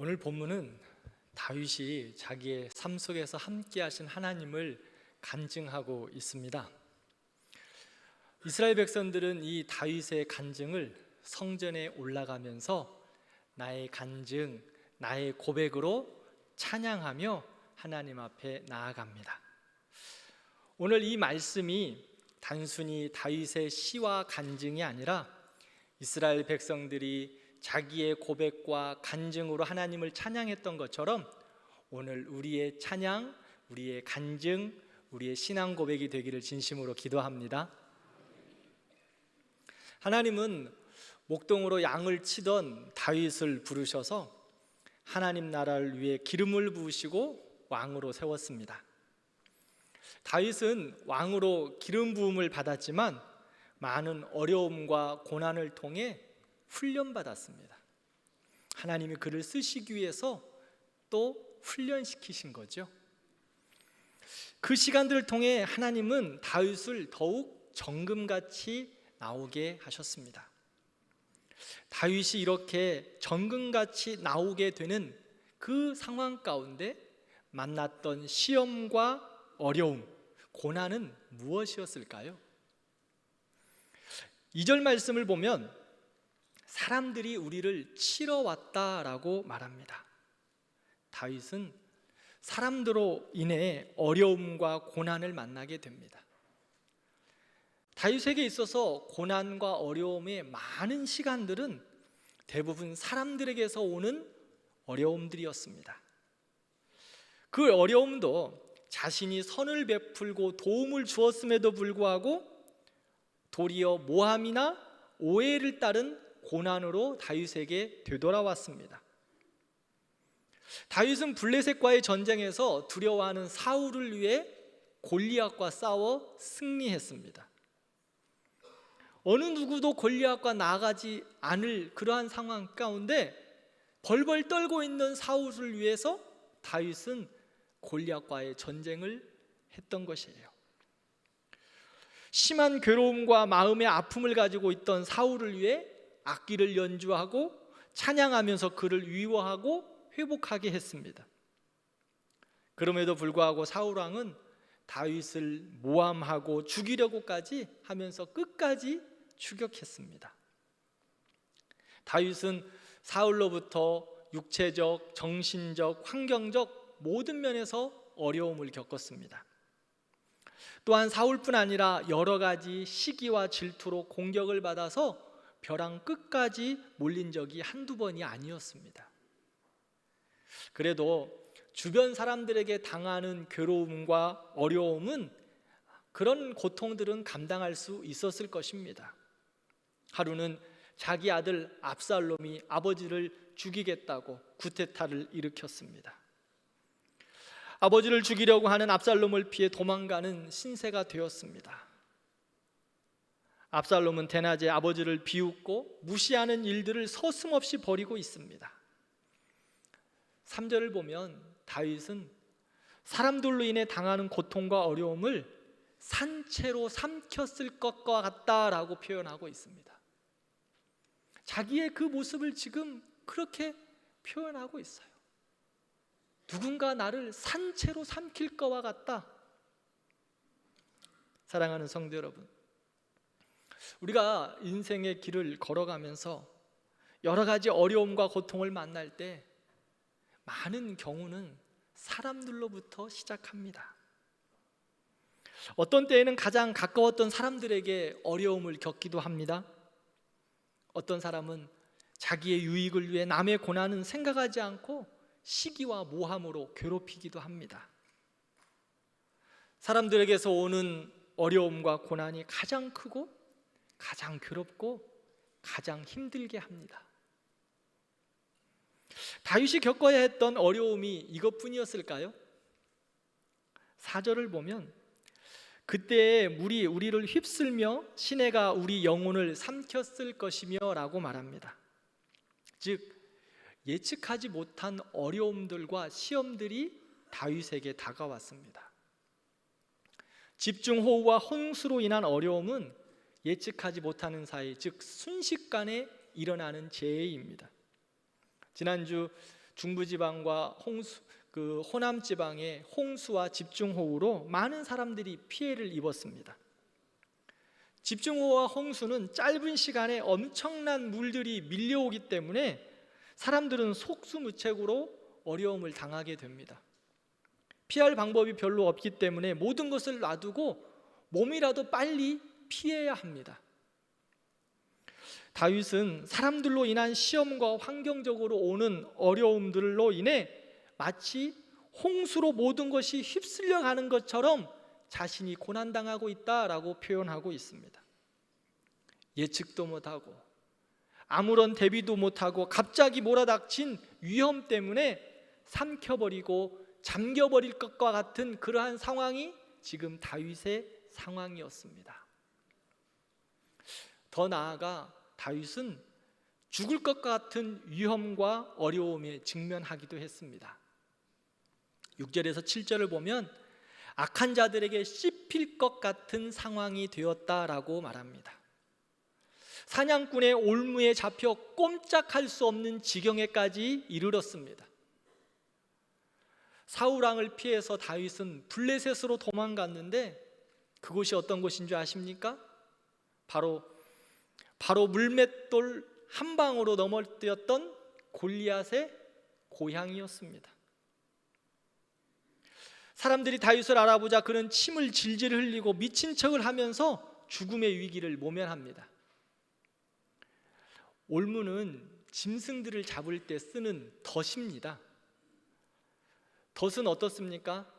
오늘 본문은 다윗이 자기의 삶 속에서 함께 하신 하나님을 간증하고 있습니다. 이스라엘 백성들은 이 다윗의 간증을 성전에 올라가면서 나의 간증, 나의 고백으로 찬양하며 하나님 앞에 나아갑니다. 오늘 이 말씀이 단순히 다윗의 시와 간증이 아니라 이스라엘 백성들이 자기의 고백과 간증으로 하나님을 찬양했던 것처럼 오늘 우리의 찬양, 우리의 간증, 우리의 신앙 고백이 되기를 진심으로 기도합니다. 하나님은 목동으로 양을 치던 다윗을 부르셔서 하나님 나라를 위해 기름을 부으시고 왕으로 세웠습니다. 다윗은 왕으로 기름 부음을 받았지만 많은 어려움과 고난을 통해 훈련받았습니다. 하나님이 그를 쓰시기 위해서 또 훈련시키신 거죠. 그 시간들을 통해 하나님은 다윗을 더욱 정금같이 나오게 하셨습니다. 다윗이 이렇게 정금같이 나오게 되는 그 상황 가운데 만났던 시험과 어려움, 고난은 무엇이었을까요? 2절 말씀을 보면 사람들이 우리를 치러 왔다라고 말합니다. 다윗은 사람들로 인해 어려움과 고난을 만나게 됩니다. 다윗에게 있어서 고난과 어려움의 많은 시간들은 대부분 사람들에게서 오는 어려움들이었습니다. 그 어려움도 자신이 선을 베풀고 도움을 주었음에도 불구하고 도리어 모함이나 오해를 따른 고난으로 다윗에게 되돌아왔습니다. 다윗은 블레셋과의 전쟁에서 두려워하는 사울을 위해 골리앗과 싸워 승리했습니다. 어느 누구도 골리앗과 나아가지 않을 그러한 상황 가운데 벌벌 떨고 있는 사울을 위해서 다윗은 골리앗과의 전쟁을 했던 것이에요. 심한 괴로움과 마음의 아픔을 가지고 있던 사울을 위해 악기를 연주하고 찬양하면서 그를 위로하고 회복하게 했습니다. 그럼에도 불구하고 사울 왕은 다윗을 모함하고 죽이려고까지 하면서 끝까지 추격했습니다. 다윗은 사울로부터 육체적, 정신적, 환경적 모든 면에서 어려움을 겪었습니다. 또한 사울뿐 아니라 여러 가지 시기와 질투로 공격을 받아서 벼랑 끝까지 몰린 적이 한두 번이 아니었습니다. 그래도 주변 사람들에게 당하는 괴로움과 어려움은 그런 고통들은 감당할 수 있었을 것입니다. 하루는 자기 아들 압살롬이 아버지를 죽이겠다고 구테타를 일으켰습니다. 아버지를 죽이려고 하는 압살롬을 피해 도망가는 신세가 되었습니다. 압살롬은 대낮에 아버지를 비웃고 무시하는 일들을 서슴없이 벌이고 있습니다. 3절을 보면 다윗은 사람들로 인해 당하는 고통과 어려움을 산채로 삼켰을 것과 같다라고 표현하고 있습니다. 자기의 그 모습을 지금 그렇게 표현하고 있어요. 누군가 나를 산채로 삼킬 것과 같다. 사랑하는 성도 여러분, 우리가 인생의 길을 걸어가면서 여러 가지 어려움과 고통을 만날 때 많은 경우는 사람들로부터 시작합니다. 어떤 때에는 가장 가까웠던 사람들에게 어려움을 겪기도 합니다. 어떤 사람은 자기의 유익을 위해 남의 고난은 생각하지 않고 시기와 모함으로 괴롭히기도 합니다. 사람들에게서 오는 어려움과 고난이 가장 크고 가장 괴롭고 가장 힘들게 합니다. 다윗이 겪어야 했던 어려움이 이것뿐이었을까요? 4절을 보면 그때에 물이 우리를 휩쓸며 시내가 우리 영혼을 삼켰을 것이며 라고 말합니다. 즉 예측하지 못한 어려움들과 시험들이 다윗에게 다가왔습니다. 집중호우와 홍수로 인한 어려움은 예측하지 못하는 사이, 즉 순식간에 일어나는 재해입니다. 지난주 중부지방과 호남 지방의 홍수와 집중호우로 많은 사람들이 피해를 입었습니다. 집중호우와 홍수는 짧은 시간에 엄청난 물들이 밀려오기 때문에 사람들은 속수무책으로 어려움을 당하게 됩니다. 피할 방법이 별로 없기 때문에 모든 것을 놔두고 몸이라도 빨리 피해야 합니다. 다윗은 사람들로 인한 시험과 환경적으로 오는 어려움들로 인해 마치 홍수로 모든 것이 휩쓸려 가는 것처럼 자신이 고난당하고 있다라고 표현하고 있습니다. 예측도 못하고 아무런 대비도 못하고 갑자기 몰아닥친 위험 때문에 삼켜버리고 잠겨버릴 것과 같은 그러한 상황이 지금 다윗의 상황이었습니다. 더 나아가 다윗은 죽을 것 같은 위험과 어려움에 직면하기도 했습니다. 6절에서 7절을 보면 악한 자들에게 씹힐 것 같은 상황이 되었다라고 말합니다. 사냥꾼의 올무에 잡혀 꼼짝할 수 없는 지경에까지 이르렀습니다. 사울 왕을 피해서 다윗은 블레셋으로 도망갔는데 그곳이 어떤 곳인 줄 아십니까? 바로 물맷돌 한 방으로 넘어뜨렸던 골리앗의 고향이었습니다. 사람들이 다윗을 알아보자 그는 침을 질질 흘리고 미친 척을 하면서 죽음의 위기를 모면합니다. 올무는 짐승들을 잡을 때 쓰는 덫입니다. 덫은 어떻습니까?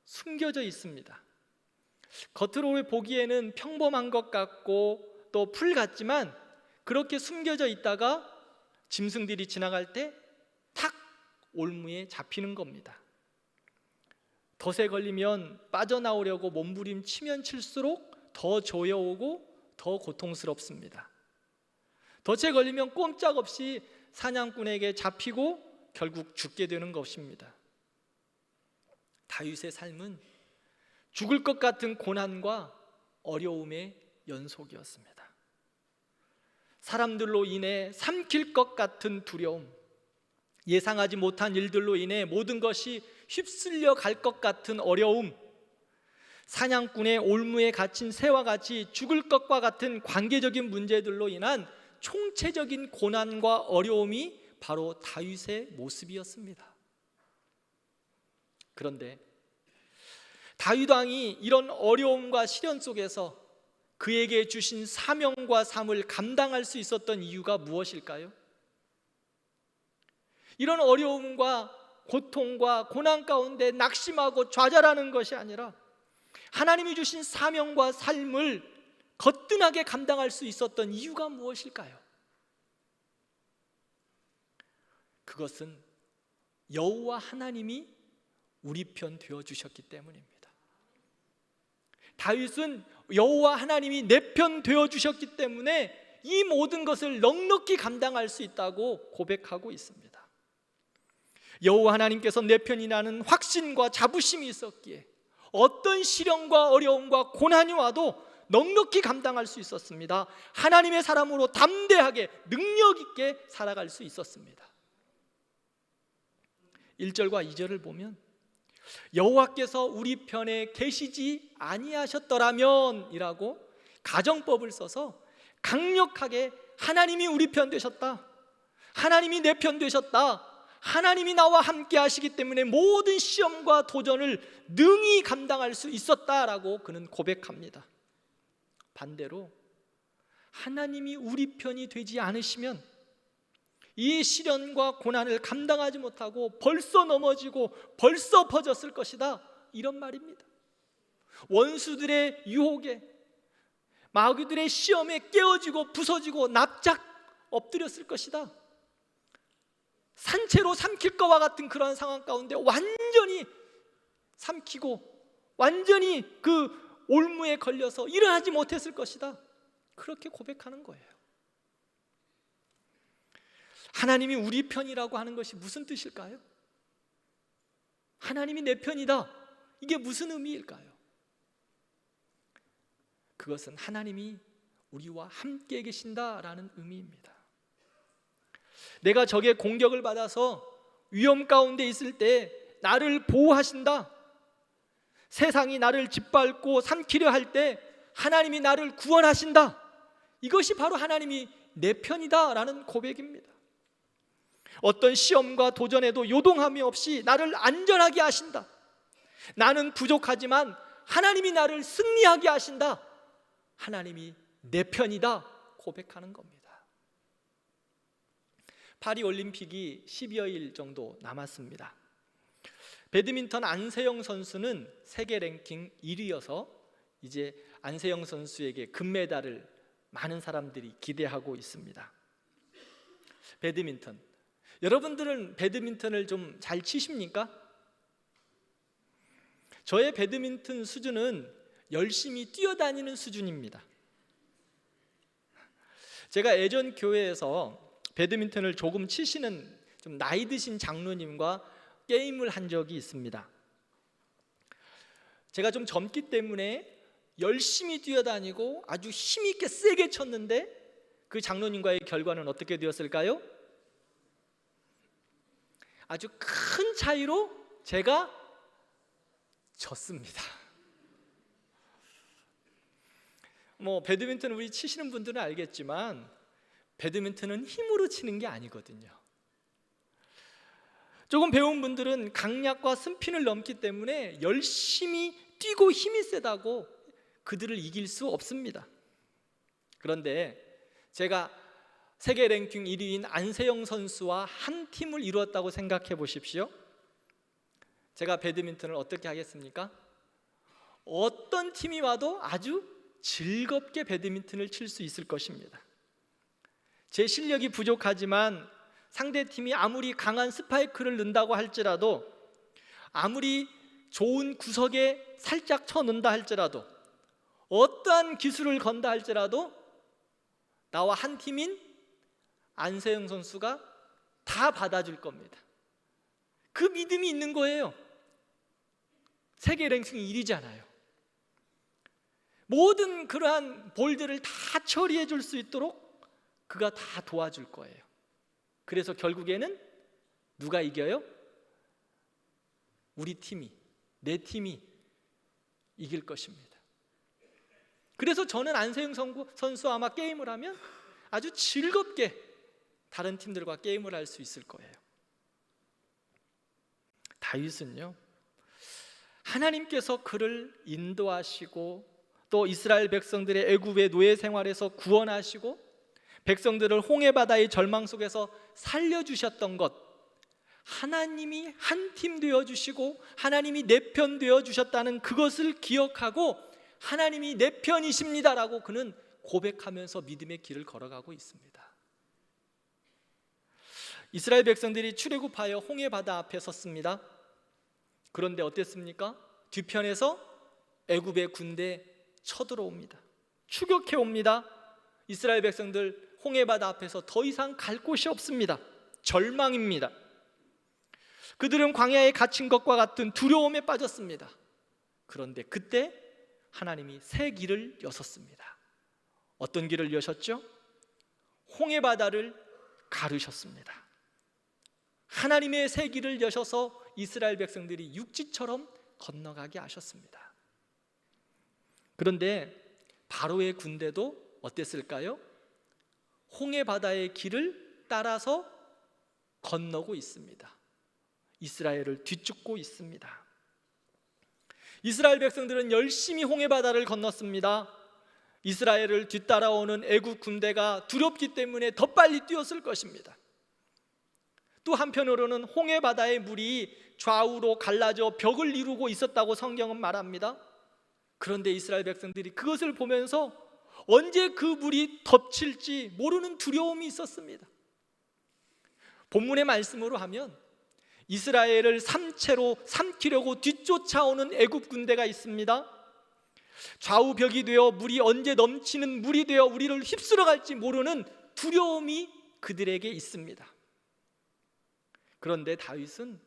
숨겨져 있습니다. 겉으로 보기에는 평범한 것 같고 또 풀 같지만 그렇게 숨겨져 있다가 짐승들이 지나갈 때 탁 올무에 잡히는 겁니다. 덫에 걸리면 빠져나오려고 몸부림치면 칠수록 더 조여오고 더 고통스럽습니다. 덫에 걸리면 꼼짝없이 사냥꾼에게 잡히고 결국 죽게 되는 것입니다. 다윗의 삶은 죽을 것 같은 고난과 어려움의 연속이었습니다. 사람들로 인해 삼킬 것 같은 두려움, 예상하지 못한 일들로 인해 모든 것이 휩쓸려 갈 것 같은 어려움, 사냥꾼의 올무에 갇힌 새와 같이 죽을 것과 같은 관계적인 문제들로 인한 총체적인 고난과 어려움이 바로 다윗의 모습이었습니다. 그런데 다윗 왕이 이런 어려움과 시련 속에서 그에게 주신 사명과 삶을 감당할 수 있었던 이유가 무엇일까요? 이런 어려움과 고통과 고난 가운데 낙심하고 좌절하는 것이 아니라 하나님이 주신 사명과 삶을 거뜬하게 감당할 수 있었던 이유가 무엇일까요? 그것은 여호와 하나님이 우리 편 되어 주셨기 때문입니다. 다윗은 여호와 하나님이 내 편 되어 주셨기 때문에 이 모든 것을 넉넉히 감당할 수 있다고 고백하고 있습니다. 여호와 하나님께서 내 편이라는 확신과 자부심이 있었기에 어떤 시련과 어려움과 고난이 와도 넉넉히 감당할 수 있었습니다. 하나님의 사람으로 담대하게 능력 있게 살아갈 수 있었습니다. 1절과 2절을 보면 여호와께서 우리 편에 계시지 아니하셨더라면 이라고 가정법을 써서 강력하게 하나님이 우리 편 되셨다, 하나님이 내 편 되셨다, 하나님이 나와 함께 하시기 때문에 모든 시험과 도전을 능히 감당할 수 있었다라고 그는 고백합니다. 반대로 하나님이 우리 편이 되지 않으시면 이 시련과 고난을 감당하지 못하고 벌써 넘어지고 벌써 퍼졌을 것이다, 이런 말입니다. 원수들의 유혹에, 마귀들의 시험에 깨어지고 부서지고 납작 엎드렸을 것이다. 산채로 삼킬 것과 같은 그런 상황 가운데 완전히 삼키고 완전히 그 올무에 걸려서 일어나지 못했을 것이다, 그렇게 고백하는 거예요. 하나님이 우리 편이라고 하는 것이 무슨 뜻일까요? 하나님이 내 편이다, 이게 무슨 의미일까요? 그것은 하나님이 우리와 함께 계신다라는 의미입니다. 내가 적의 공격을 받아서 위험 가운데 있을 때 나를 보호하신다. 세상이 나를 짓밟고 삼키려 할 때 하나님이 나를 구원하신다. 이것이 바로 하나님이 내 편이다 라는 고백입니다. 어떤 시험과 도전에도 요동함이 없이 나를 안전하게 하신다. 나는 부족하지만 하나님이 나를 승리하게 하신다. 하나님이 내 편이다 고백하는 겁니다. 파리 올림픽이 10여일 정도 남았습니다. 배드민턴 안세영 선수는 세계 랭킹 1위여서 이제 안세영 선수에게 금메달을 많은 사람들이 기대하고 있습니다. 배드민턴, 여러분들은 배드민턴을 좀 잘 치십니까? 저의 배드민턴 수준은 열심히 뛰어다니는 수준입니다. 제가 예전 교회에서 배드민턴을 조금 치시는 좀 나이 드신 장로님과 게임을 한 적이 있습니다. 제가 좀 젊기 때문에 열심히 뛰어다니고 아주 힘있게 세게 쳤는데 그 장로님과의 결과는 어떻게 되었을까요? 아주 큰 차이로 제가 졌습니다. 배드민턴 우리 치시는 분들은 알겠지만 배드민턴은 힘으로 치는 게 아니거든요. 조금 배운 분들은 강약과 승핀을 넘기 때문에 열심히 뛰고 힘이 세다고 그들을 이길 수 없습니다. 그런데 제가 세계 랭킹 1위인 안세영 선수와 한 팀을 이루었다고 생각해 보십시오. 제가 배드민턴을 어떻게 하겠습니까? 어떤 팀이 와도 아주 즐겁게 배드민턴을 칠 수 있을 것입니다. 제 실력이 부족하지만 상대팀이 아무리 강한 스파이크를 넣는다고 할지라도, 아무리 좋은 구석에 살짝 쳐넣는다 할지라도, 어떠한 기술을 건다 할지라도 나와 한 팀인 안세영 선수가 다 받아줄 겁니다. 그 믿음이 있는 거예요. 세계 랭킹 1위잖아요. 모든 그러한 볼들을 다 처리해 줄 수 있도록 그가 다 도와줄 거예요. 그래서 결국에는 누가 이겨요? 우리 팀이, 내 팀이 이길 것입니다. 그래서 저는 안세영 선수와 아마 게임을 하면 아주 즐겁게 다른 팀들과 게임을 할 수 있을 거예요. 다윗은요, 하나님께서 그를 인도하시고 또 이스라엘 백성들의 애굽의 노예 생활에서 구원하시고 백성들을 홍해 바다의 절망 속에서 살려주셨던 것, 하나님이 한 팀 되어주시고 하나님이 내 편 되어주셨다는 그것을 기억하고 하나님이 내 편이십니다라고 그는 고백하면서 믿음의 길을 걸어가고 있습니다. 이스라엘 백성들이 출애굽하여 홍해 바다 앞에 섰습니다. 그런데 어땠습니까? 뒤편에서 애굽의 군대 쳐들어옵니다. 추격해 옵니다. 이스라엘 백성들 홍해 바다 앞에서 더 이상 갈 곳이 없습니다. 절망입니다. 그들은 광야에 갇힌 것과 같은 두려움에 빠졌습니다. 그런데 그때 하나님이 새 길을 여셨습니다. 어떤 길을 여셨죠? 홍해 바다를 가르셨습니다. 하나님의 새 길을 여셔서 이스라엘 백성들이 육지처럼 건너가게 하셨습니다. 그런데 바로의 군대도 어땠을까요? 홍해 바다의 길을 따라서 건너고 있습니다. 이스라엘을 뒤쫓고 있습니다. 이스라엘 백성들은 열심히 홍해 바다를 건넜습니다. 이스라엘을 뒤따라오는 애국 군대가 두렵기 때문에 더 빨리 뛰었을 것입니다. 또 한편으로는 홍해 바다의 물이 좌우로 갈라져 벽을 이루고 있었다고 성경은 말합니다. 그런데 이스라엘 백성들이 그것을 보면서 언제 그 물이 덮칠지 모르는 두려움이 있었습니다. 본문의 말씀으로 하면 이스라엘을 삼채로 삼키려고 뒤쫓아오는 애굽 군대가 있습니다. 좌우 벽이 되어 물이 언제 넘치는 물이 되어 우리를 휩쓸어 갈지 모르는 두려움이 그들에게 있습니다. 그런데 다윗은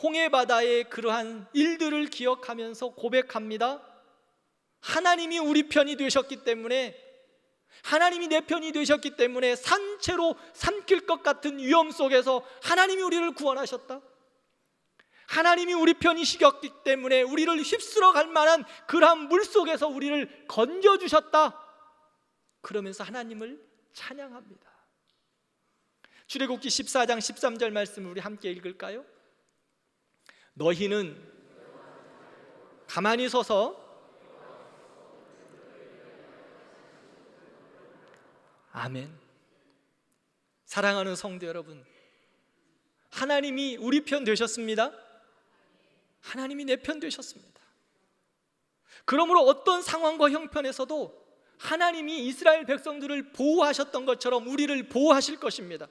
홍해 바다의 그러한 일들을 기억하면서 고백합니다. 하나님이 우리 편이 되셨기 때문에 하나님이 내 편이 되셨기 때문에 산채로 삼킬 것 같은 위험 속에서 하나님이 우리를 구원하셨다. 하나님이 우리 편이시기 때문에 우리를 휩쓸어 갈 만한 그러한 물 속에서 우리를 건져주셨다. 그러면서 하나님을 찬양합니다. 출애굽기 14장 13절 말씀을 우리 함께 읽을까요? 너희는 가만히 서서 아멘. 사랑하는 성도 여러분, 하나님이 우리 편 되셨습니다. 하나님이 내 편 되셨습니다. 그러므로 어떤 상황과 형편에서도 하나님이 이스라엘 백성들을 보호하셨던 것처럼 우리를 보호하실 것입니다.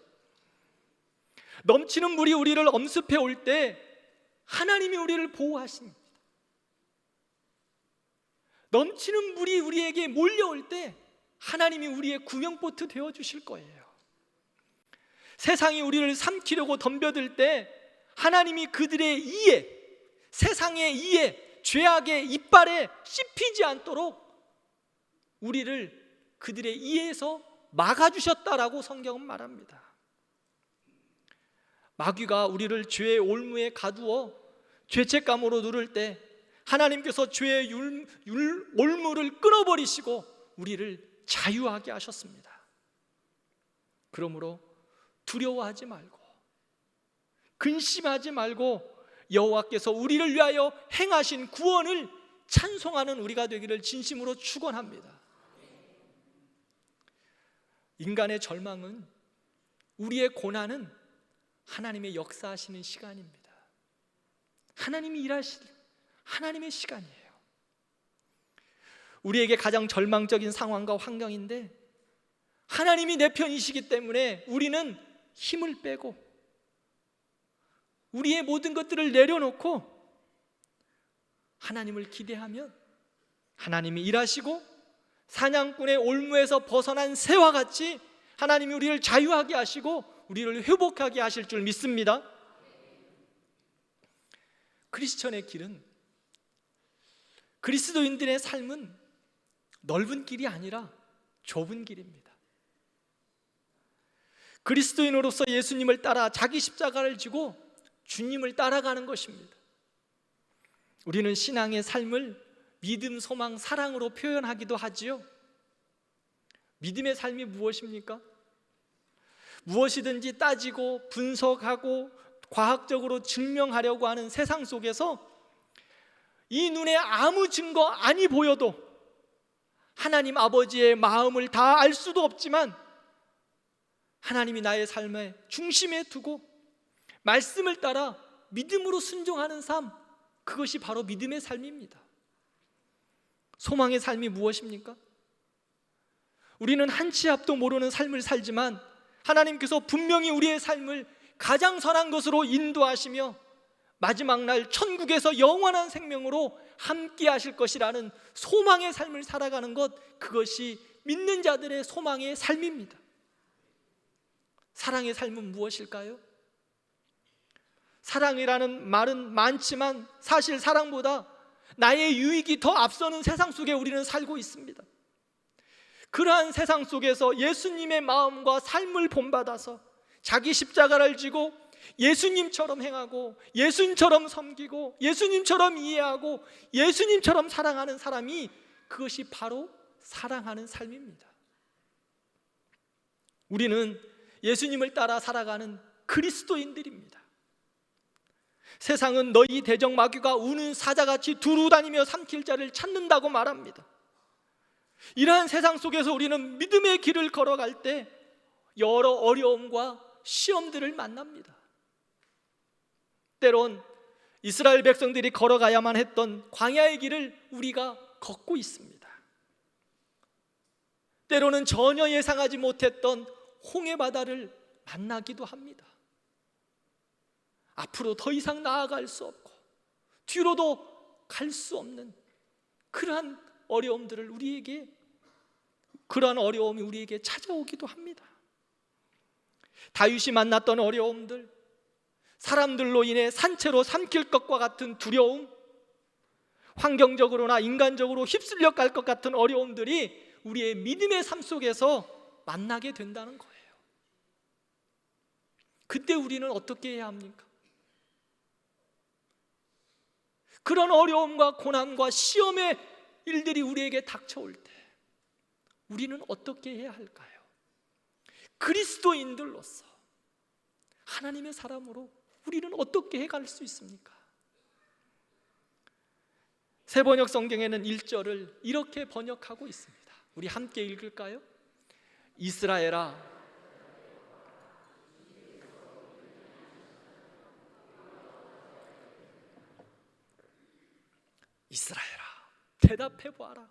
넘치는 물이 우리를 엄습해 올 때 하나님이 우리를 보호하십니다. 넘치는 물이 우리에게 몰려올 때 하나님이 우리의 구명보트 되어주실 거예요. 세상이 우리를 삼키려고 덤벼들 때 하나님이 그들의 이에, 세상의 이에, 죄악의 이빨에 씹히지 않도록 우리를 그들의 이에서 막아주셨다라고 성경은 말합니다. 마귀가 우리를 죄의 올무에 가두어 죄책감으로 누를 때 하나님께서 죄의 올무를 끊어버리시고 우리를 자유하게 하셨습니다. 그러므로 두려워하지 말고 근심하지 말고 여호와께서 우리를 위하여 행하신 구원을 찬송하는 우리가 되기를 진심으로 축원합니다. 인간의 절망은, 우리의 고난은 하나님의 역사하시는 시간입니다. 하나님이 일하실 하나님의 시간이에요. 우리에게 가장 절망적인 상황과 환경인데 하나님이 내 편이시기 때문에 우리는 힘을 빼고 우리의 모든 것들을 내려놓고 하나님을 기대하면 하나님이 일하시고 사냥꾼의 올무에서 벗어난 새와 같이 하나님이 우리를 자유하게 하시고 우리를 회복하게 하실 줄 믿습니다. 크리스천의 길은, 그리스도인들의 삶은 넓은 길이 아니라 좁은 길입니다. 그리스도인으로서 예수님을 따라 자기 십자가를 지고 주님을 따라가는 것입니다. 우리는 신앙의 삶을 믿음, 소망, 사랑으로 표현하기도 하지요. 믿음의 삶이 무엇입니까? 무엇이든지 따지고 분석하고 과학적으로 증명하려고 하는 세상 속에서 이 눈에 아무 증거 아니 보여도 하나님 아버지의 마음을 다 알 수도 없지만 하나님이 나의 삶의 중심에 두고 말씀을 따라 믿음으로 순종하는 삶, 그것이 바로 믿음의 삶입니다. 소망의 삶이 무엇입니까? 우리는 한 치 앞도 모르는 삶을 살지만 하나님께서 분명히 우리의 삶을 가장 선한 것으로 인도하시며 마지막 날 천국에서 영원한 생명으로 함께 하실 것이라는 소망의 삶을 살아가는 것, 그것이 믿는 자들의 소망의 삶입니다. 사랑의 삶은 무엇일까요? 사랑이라는 말은 많지만 사실 사랑보다 나의 유익이 더 앞서는 세상 속에 우리는 살고 있습니다. 그러한 세상 속에서 예수님의 마음과 삶을 본받아서 자기 십자가를 지고 예수님처럼 행하고 예수님처럼 섬기고 예수님처럼 이해하고 예수님처럼 사랑하는 사람이, 그것이 바로 사랑하는 삶입니다. 우리는 예수님을 따라 살아가는 그리스도인들입니다. 세상은 너희 대적 마귀가 우는 사자같이 두루 다니며 삼킬 자를 찾는다고 말합니다. 이러한 세상 속에서 우리는 믿음의 길을 걸어갈 때 여러 어려움과 시험들을 만납니다. 때론 이스라엘 백성들이 걸어가야만 했던 광야의 길을 우리가 걷고 있습니다. 때로는 전혀 예상하지 못했던 홍해 바다를 만나기도 합니다. 앞으로 더 이상 나아갈 수 없고 뒤로도 갈 수 없는 그러한 어려움들을 그러한 어려움이 우리에게 찾아오기도 합니다. 다윗이 만났던 어려움들, 사람들로 인해 산채로 삼킬 것과 같은 두려움, 환경적으로나 인간적으로 휩쓸려 갈 것 같은 어려움들이 우리의 믿음의 삶 속에서 만나게 된다는 거예요. 그때 우리는 어떻게 해야 합니까? 그런 어려움과 고난과 시험의 일들이 우리에게 닥쳐올 때 우리는 어떻게 해야 할까요? 그리스도인들로서 하나님의 사람으로 우리는 어떻게 해갈 수 있습니까? 새번역 성경에는 1절을 이렇게 번역하고 있습니다. 우리 함께 읽을까요? 이스라엘아, 이스라엘아, 대답해 보아라.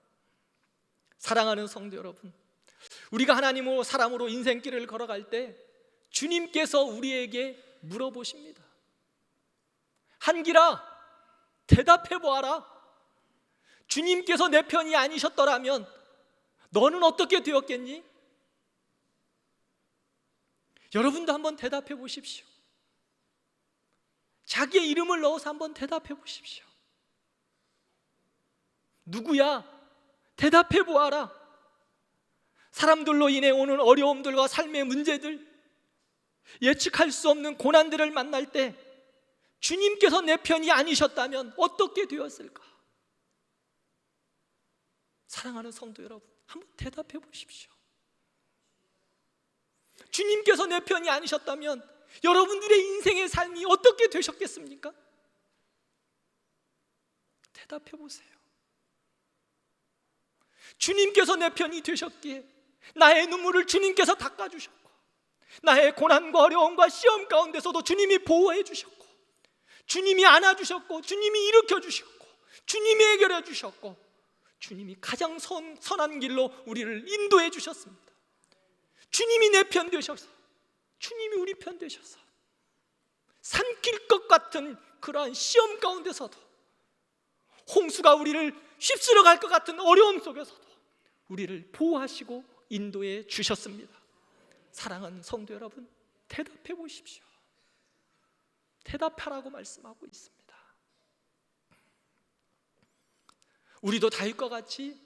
사랑하는 성도 여러분, 우리가 하나님으로 사람으로 인생길을 걸어갈 때 주님께서 우리에게 물어보십니다. 한길아, 대답해 보아라. 주님께서 내 편이 아니셨더라면 너는 어떻게 되었겠니? 여러분도 한번 대답해 보십시오. 자기의 이름을 넣어서 한번 대답해 보십시오. 누구야? 대답해 보아라. 사람들로 인해 오는 어려움들과 삶의 문제들, 예측할 수 없는 고난들을 만날 때 주님께서 내 편이 아니셨다면 어떻게 되었을까? 사랑하는 성도 여러분, 한번 대답해 보십시오. 주님께서 내 편이 아니셨다면 여러분들의 인생의 삶이 어떻게 되셨겠습니까? 대답해 보세요. 주님께서 내 편이 되셨기에 나의 눈물을 주님께서 닦아주셨고, 나의 고난과 어려움과 시험 가운데서도 주님이 보호해 주셨고, 주님이 안아주셨고, 주님이 일으켜 주셨고, 주님이 해결해 주셨고, 주님이 가장 선한 길로 우리를 인도해 주셨습니다. 주님이 내 편 되셔서, 주님이 우리 편 되셔서 삼킬 것 같은 그러한 시험 가운데서도, 홍수가 우리를 휩쓸어 갈 것 같은 어려움 속에서도 우리를 보호하시고 인도해 주셨습니다. 사랑하는 성도 여러분, 대답해 보십시오. 대답하라고 말씀하고 있습니다. 우리도 다윗과 같이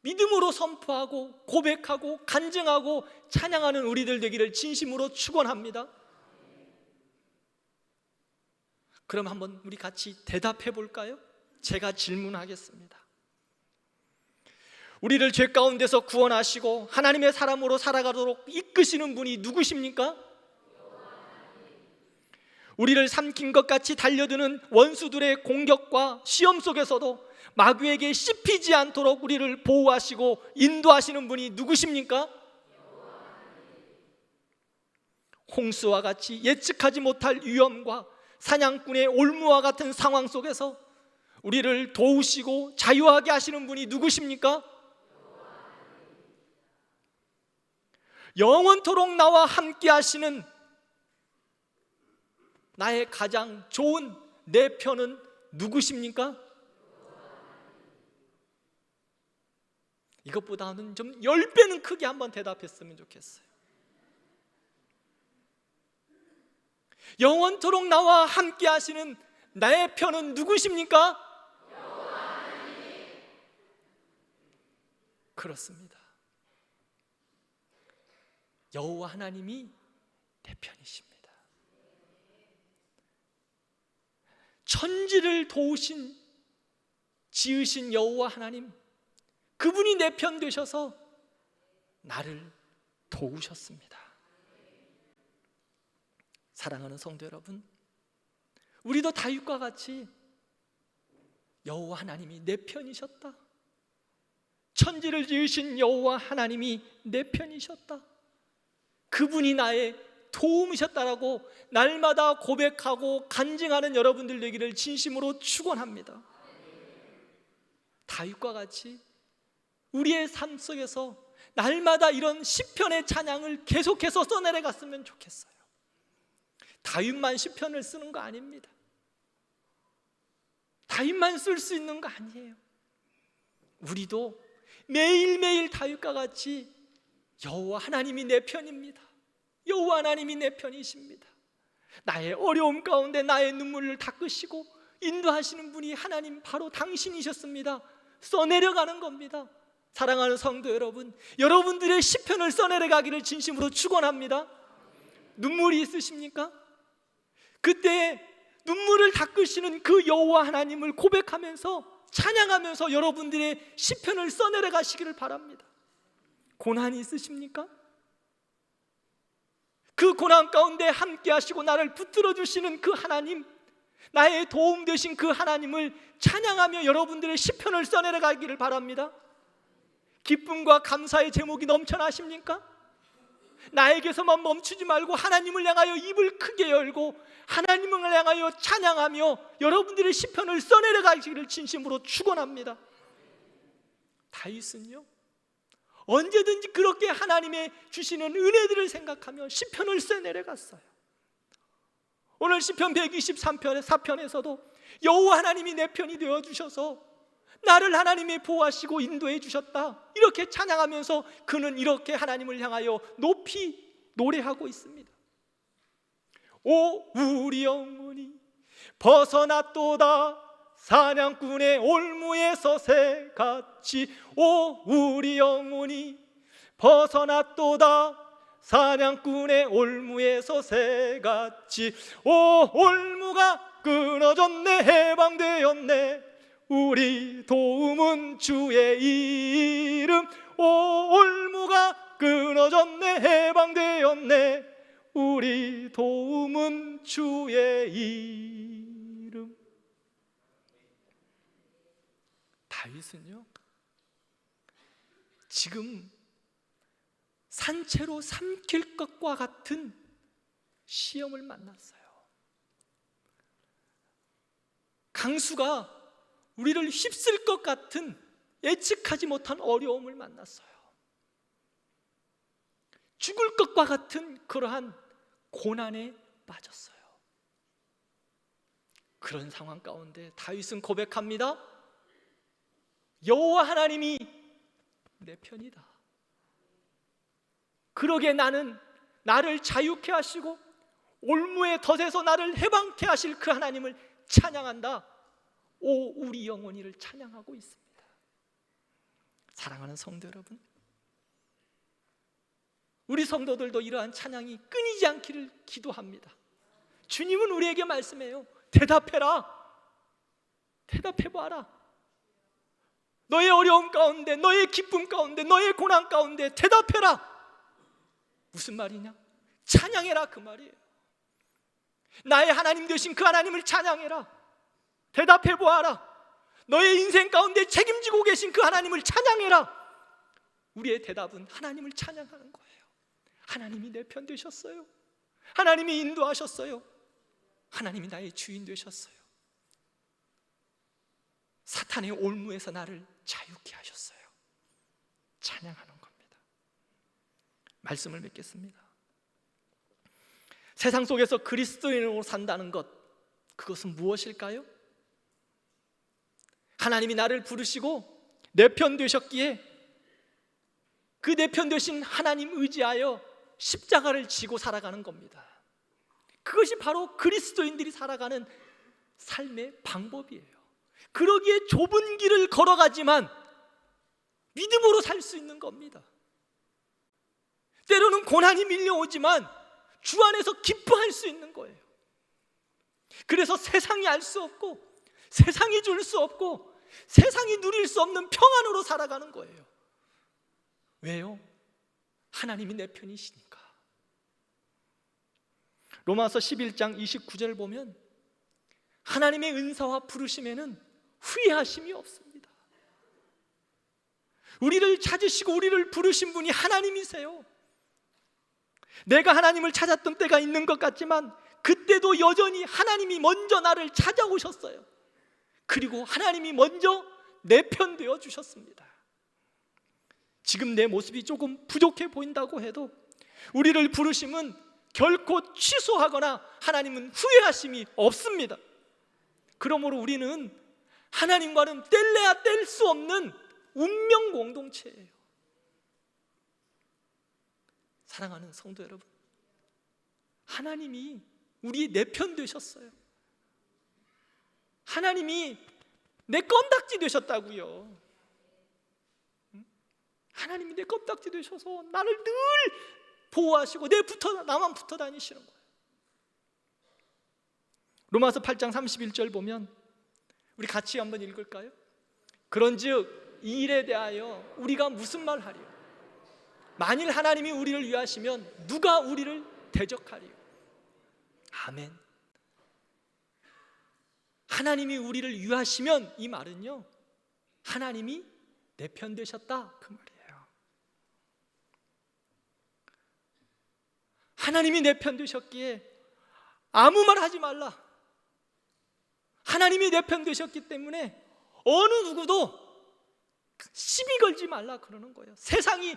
믿음으로 선포하고 고백하고 간증하고 찬양하는 우리들 되기를 진심으로 축원합니다. 그럼 한번 우리 같이 대답해 볼까요? 제가 질문하겠습니다. 우리를 죄 가운데서 구원하시고 하나님의 사람으로 살아가도록 이끄시는 분이 누구십니까? 우리를 삼킨 것 같이 달려드는 원수들의 공격과 시험 속에서도 마귀에게 씹히지 않도록 우리를 보호하시고 인도하시는 분이 누구십니까? 홍수와 같이 예측하지 못할 위험과 사냥꾼의 올무와 같은 상황 속에서 우리를 도우시고 자유하게 하시는 분이 누구십니까? 영원토록 나와 함께 하시는 나의 가장 좋은 내 편은 누구십니까? 이것보다는 좀 10배는 크게 한번 대답했으면 좋겠어요. 영원토록 나와 함께 하시는 나의 편은 누구십니까? 그렇습니다. 여호와 하나님이 내 편이십니다. 천지를 도우신, 지으신 여호와 하나님, 그분이 내 편 되셔서 나를 도우셨습니다. 사랑하는 성도 여러분, 우리도 다윗과 같이 여호와 하나님이 내 편이셨다, 천지를 지으신 여호와 하나님이 내 편이셨다, 그분이 나의 도움이셨다라고 날마다 고백하고 간증하는 여러분들 되기를 진심으로 축원합니다. 다윗과 같이 우리의 삶 속에서 날마다 이런 시편의 찬양을 계속해서 써내려갔으면 좋겠어요. 다윗만 시편을 쓰는 거 아닙니다. 다윗만 쓸 수 있는 거 아니에요. 우리도 매일매일 다윗과 같이 여호와 하나님이 내 편입니다, 여호와 하나님이 내 편이십니다, 나의 어려움 가운데 나의 눈물을 닦으시고 인도하시는 분이 하나님 바로 당신이셨습니다, 써내려가는 겁니다. 사랑하는 성도 여러분, 여러분들의 시편을 써내려가기를 진심으로 축원합니다. 눈물이 있으십니까? 그때 눈물을 닦으시는 그 여호와 하나님을 고백하면서 찬양하면서 여러분들의 시편을 써내려가시기를 바랍니다. 고난이 있으십니까? 그 고난 가운데 함께 하시고 나를 붙들어 주시는 그 하나님, 나의 도움 되신 그 하나님을 찬양하며 여러분들의 시편을 써내려가기를 바랍니다. 기쁨과 감사의 제목이 넘쳐나십니까? 나에게서만 멈추지 말고 하나님을 향하여 입을 크게 열고 하나님을 향하여 찬양하며 여러분들의 시편을 써내려가기를 진심으로 축원합니다. 다윗은요, 언제든지 그렇게 하나님의 주시는 은혜들을 생각하며 시편을 써내려갔어요. 오늘 시편 123편의 4편에서도 여호와 하나님이 내 편이 되어주셔서 나를 하나님이 보호하시고 인도해 주셨다, 이렇게 찬양하면서 그는 이렇게 하나님을 향하여 높이 노래하고 있습니다. 오 우리 영혼이 벗어났도다 사냥꾼의 올무에서 새같이. 오 우리 영혼이 벗어났도다 사냥꾼의 올무에서 새같이. 오 올무가 끊어졌네 해방되었네 우리 도움은 주의 이름. 오 올무가 끊어졌네 해방되었네 우리 도움은 주의 이름. 다윗은요, 지금 산채로 삼킬 것과 같은 시험을 만났어요. 강수가 우리를 휩쓸 것 같은 예측하지 못한 어려움을 만났어요. 죽을 것과 같은 그러한 고난에 빠졌어요. 그런 상황 가운데 다윗은 고백합니다. 여호와 하나님이 내 편이다. 그러게 나를 자유케 하시고 올무의 덫에서 나를 해방케 하실 그 하나님을 찬양한다. 오 우리 영혼이를 찬양하고 있습니다. 사랑하는 성도 여러분, 우리 성도들도 이러한 찬양이 끊이지 않기를 기도합니다. 주님은 우리에게 말씀해요. 대답해라. 대답해봐라. 너의 어려움 가운데, 너의 기쁨 가운데, 너의 고난 가운데 대답해라. 무슨 말이냐? 찬양해라, 그 말이에요. 나의 하나님 되신 그 하나님을 찬양해라. 대답해보아라. 너의 인생 가운데 책임지고 계신 그 하나님을 찬양해라. 우리의 대답은 하나님을 찬양하는 거예요. 하나님이 내 편 되셨어요. 하나님이 인도하셨어요. 하나님이 나의 주인 되셨어요. 사탄의 올무에서 나를 자유케 하셨어요. 찬양하는 겁니다. 말씀을 맺겠습니다. 세상 속에서 그리스도인으로 산다는 것, 그것은 무엇일까요? 하나님이 나를 부르시고 내 편 되셨기에 그 내 편 되신 하나님 의지하여 십자가를 지고 살아가는 겁니다. 그것이 바로 그리스도인들이 살아가는 삶의 방법이에요. 그러기에 좁은 길을 걸어가지만 믿음으로 살 수 있는 겁니다. 때로는 고난이 밀려오지만 주 안에서 기뻐할 수 있는 거예요. 그래서 세상이 알 수 없고 세상이 줄 수 없고 세상이 누릴 수 없는 평안으로 살아가는 거예요. 왜요? 하나님이 내 편이시니까. 로마서 11장 29절 보면 하나님의 은사와 부르심에는 후회하심이 없습니다. 우리를 찾으시고 우리를 부르신 분이 하나님이세요. 내가 하나님을 찾았던 때가 있는 것 같지만 그때도 여전히 하나님이 먼저 나를 찾아오셨어요. 그리고 하나님이 먼저 내 편 되어 주셨습니다. 지금 내 모습이 조금 부족해 보인다고 해도 우리를 부르심은 결코 취소하거나 하나님은 후회하심이 없습니다. 그러므로 우리는 하나님과는 뗄래야 뗄 수 없는 운명 공동체예요. 사랑하는 성도 여러분, 하나님이 우리의 내 편 되셨어요. 하나님이 내 껌딱지 되셨다고요. 하나님이 내 껍딱지 되셔서 나를 늘 보호하시고 나만 붙어 다니시는 거예요. 로마서 8장 31절 보면 우리 같이 한번 읽을까요? 그런즉 이 일에 대하여 우리가 무슨 말 하리요? 만일 하나님이 우리를 위하시면 누가 우리를 대적하리요? 아멘. 하나님이 우리를 위하시면, 이 말은요, 하나님이 내 편 되셨다, 그 말이에요. 하나님이 내 편 되셨기에 아무 말 하지 말라. 하나님이 내 편 되셨기 때문에 어느 누구도 시비 걸지 말라 그러는 거예요. 세상이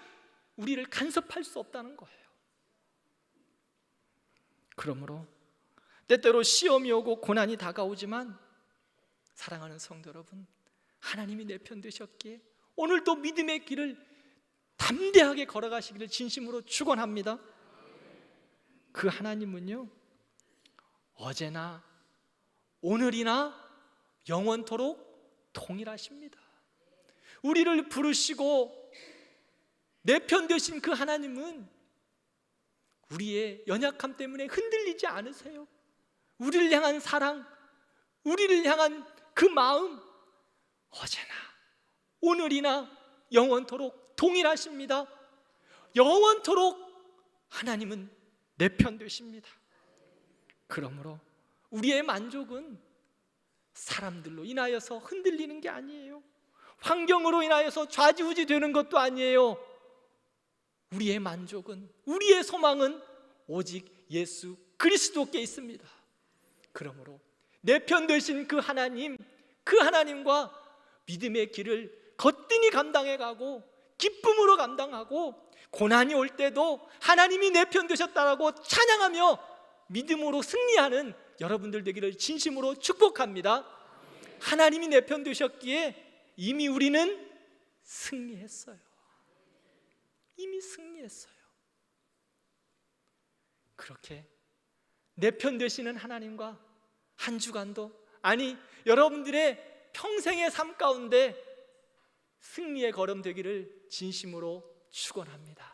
우리를 간섭할 수 없다는 거예요. 그러므로 때때로 시험이 오고 고난이 다가오지만 사랑하는 성도 여러분, 하나님이 내 편 되셨기에 오늘도 믿음의 길을 담대하게 걸어가시기를 진심으로 축원합니다. 그 하나님은요, 어제나 오늘이나 영원토록 동일하십니다. 우리를 부르시고 내 편 되신 그 하나님은 우리의 연약함 때문에 흔들리지 않으세요. 우리를 향한 사랑, 우리를 향한 그 마음, 어제나 오늘이나 영원토록 동일하십니다. 영원토록 하나님은 내 편 되십니다. 그러므로 우리의 만족은 사람들로 인하여서 흔들리는 게 아니에요. 환경으로 인하여서 좌지우지 되는 것도 아니에요. 우리의 만족은, 우리의 소망은 오직 예수 그리스도께 있습니다. 그러므로 내 편 되신 그 하나님, 그 하나님과 믿음의 길을 거뜬히 감당해 가고 기쁨으로 감당하고 고난이 올 때도 하나님이 내 편 되셨다라고 찬양하며 믿음으로 승리하는 여러분들 되기를 진심으로 축복합니다. 하나님이 내 편 되셨기에 이미 우리는 승리했어요. 이미 승리했어요. 그렇게 내 편 되시는 하나님과 한 주간도, 아니 여러분들의 평생의 삶 가운데 승리의 걸음 되기를 진심으로 축원합니다.